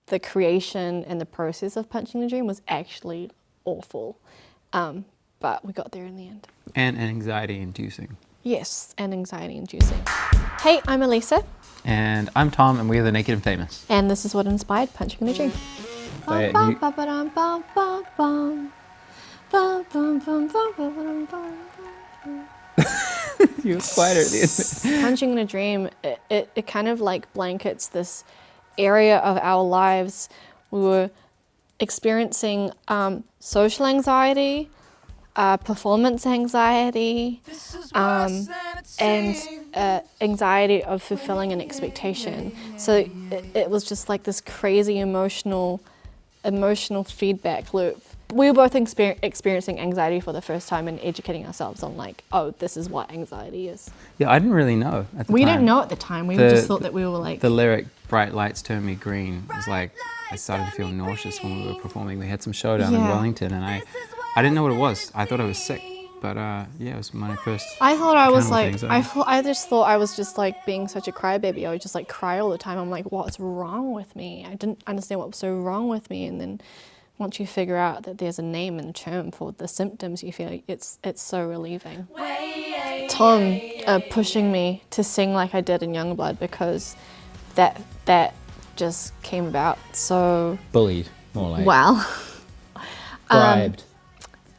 the creation and the process of Punching the Dream was actually awful. But we got there in the end. And anxiety-inducing. Yes, and anxiety-inducing. Hey, I'm Alisa. And I'm Tom, and we are the Naked and Famous. And this is what inspired Punching the Dream. Play it, you were quieter at the end. Punching in a Dream, it kind of like blankets this area of our lives. We were experiencing social anxiety, performance anxiety, and anxiety of fulfilling an expectation. So it was just like this crazy emotional feedback loop. We were both experiencing anxiety for the first time and educating ourselves on like, oh, this is what anxiety is. Yeah, I didn't really know at the time. We didn't know at the time. We just thought that we were like... The lyric, bright lights turn me green, was like, I started to feel nauseous when we were performing. We had some show down in Wellington, and I didn't know what it was. I thought I was sick, but it was my first... I thought I was like, I just thought I was just like being such a crybaby. I would just like cry all the time. I'm like, what's wrong with me? I didn't understand what was so wrong with me, and then once you figure out that there's a name and term for the symptoms you feel, it's so relieving. Tom pushing me to sing like I did in Youngblood, because that just came about so... Bullied, more like. Wow. Bribed.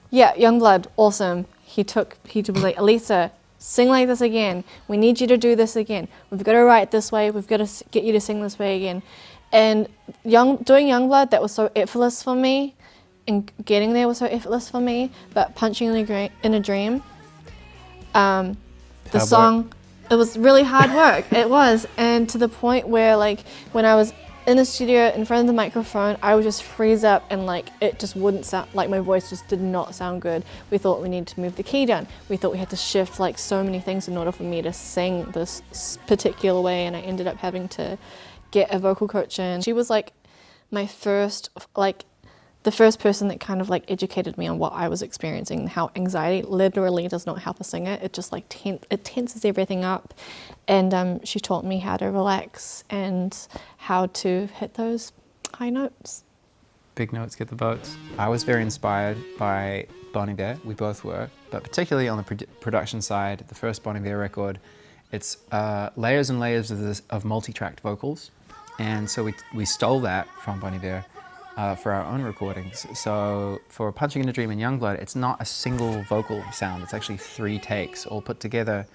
Yeah, Youngblood, awesome. He was like, Alisa, sing like this again. We need you to do this again. We've got to write this way. We've got to get you to sing this way again. And doing Youngblood, that was so effortless for me, and getting there was so effortless for me. But Punching in a Dream, the song, it was really hard work. It was, and to the point where like when I was in the studio in front of the microphone, I would just freeze up, and like it just wouldn't sound like, my voice just did not sound good. We thought we needed to move the key down. We thought we had to shift like so many things in order for me to sing this particular way, and I ended up having to get a vocal coach in. She was like my first, like the first person that kind of like educated me on what I was experiencing, how anxiety literally does not help a singer. It just like it tenses everything up. And she taught me how to relax and how to hit those high notes. Big notes get the votes. I was very inspired by Bon Iver. We both were, but particularly on the production side, the first Bon Iver record, it's layers and layers of multi-tracked vocals. And so we stole that from Bon Iver for our own recordings. So for Punching in a Dream and Youngblood, it's not a single vocal sound. It's actually 3 takes all put together.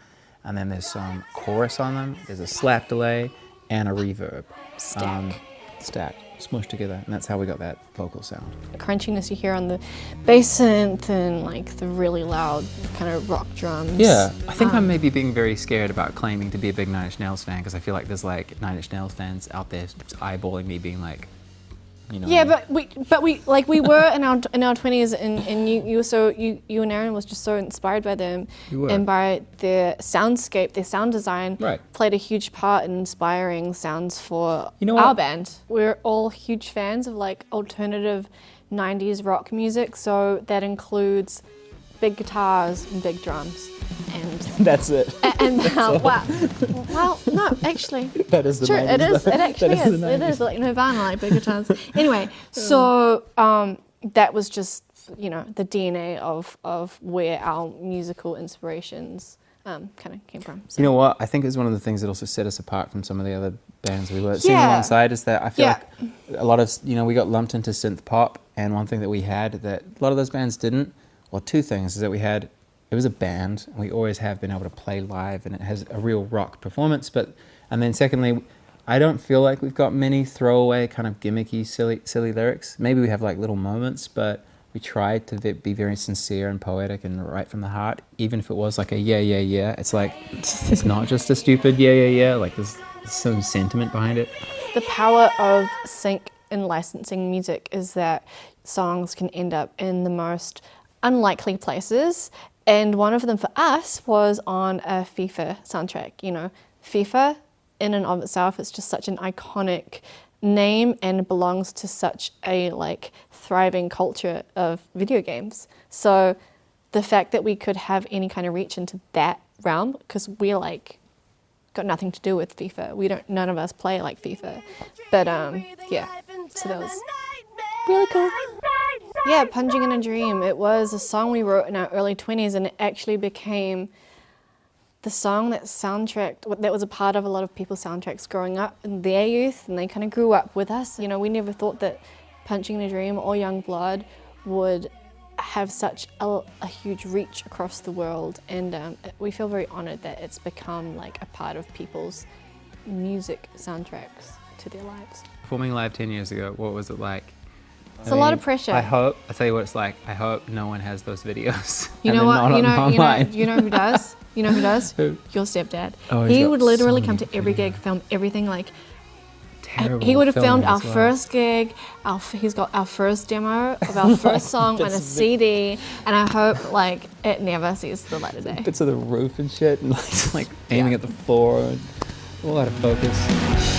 And then there's some chorus on them. There's a slap delay and a reverb. Stack, smushed together. And that's how we got that vocal sound. The crunchiness you hear on the bass synth and like the really loud kind of rock drums. Yeah, I think I'm maybe being very scared about claiming to be a big Nine Inch Nails fan, because I feel like there's like Nine Inch Nails fans out there eyeballing me, being like, you know. Yeah, but we like we were in our 20s, and you and Aaron was just so inspired by them and by their soundscape, their sound design. Right. Played a huge part in inspiring sounds for our our band. We're all huge fans of like alternative 90s rock music, so that includes big guitars and big drums. And that's it. And well, no, actually, that is the true. 90s, It is. It actually is. It is like Nirvana, like big guitars. Anyway, so that was just, you know, the DNA of where our musical inspirations kind of came from. So. You know what? I think it's one of the things that also set us apart from some of the other bands we were singing alongside, is that I feel like a lot of, you know, we got lumped into synth pop, and one thing that we had that a lot of those bands didn't, well, 2 things, is that it was a band, and we always have been able to play live, and it has a real rock performance. And then secondly, I don't feel like we've got many throwaway kind of gimmicky, silly lyrics. Maybe we have like little moments, but we try to be very sincere and poetic and right from the heart. Even if it was like a yeah, it's like, it's not just a stupid yeah, like there's some sentiment behind it. The power of sync and licensing music is that songs can end up in the most unlikely places. And one of them for us was on a FIFA soundtrack. You know, FIFA in and of itself is just such an iconic name and belongs to such a like thriving culture of video games. So the fact that we could have any kind of reach into that realm, because we're like got nothing to do with FIFA. None of us play like FIFA. But yeah. So that was really cool. Yeah, Punching in a Dream. It was a song we wrote in our early 20s, and it actually became the song that was a part of a lot of people's soundtracks growing up in their youth, and they kind of grew up with us. You know, we never thought that Punching in a Dream or Young Blood would have such a huge reach across the world, and we feel very honoured that it's become like a part of people's music soundtracks to their lives. Performing live 10 years ago, what was it like? It's a lot of pressure. I'll tell you what it's like. I hope no one has those videos. You know what? You know who does? You know who does? Who? Your stepdad. Oh, he would literally come to every gig, film everything. Like, terrible. He would have filmed our as well. first gig. He's got our first demo of our first song on a CD, and I hope like it never sees the light of day. Bits of the roof and shit, and like aiming at the floor, and a lot of focus.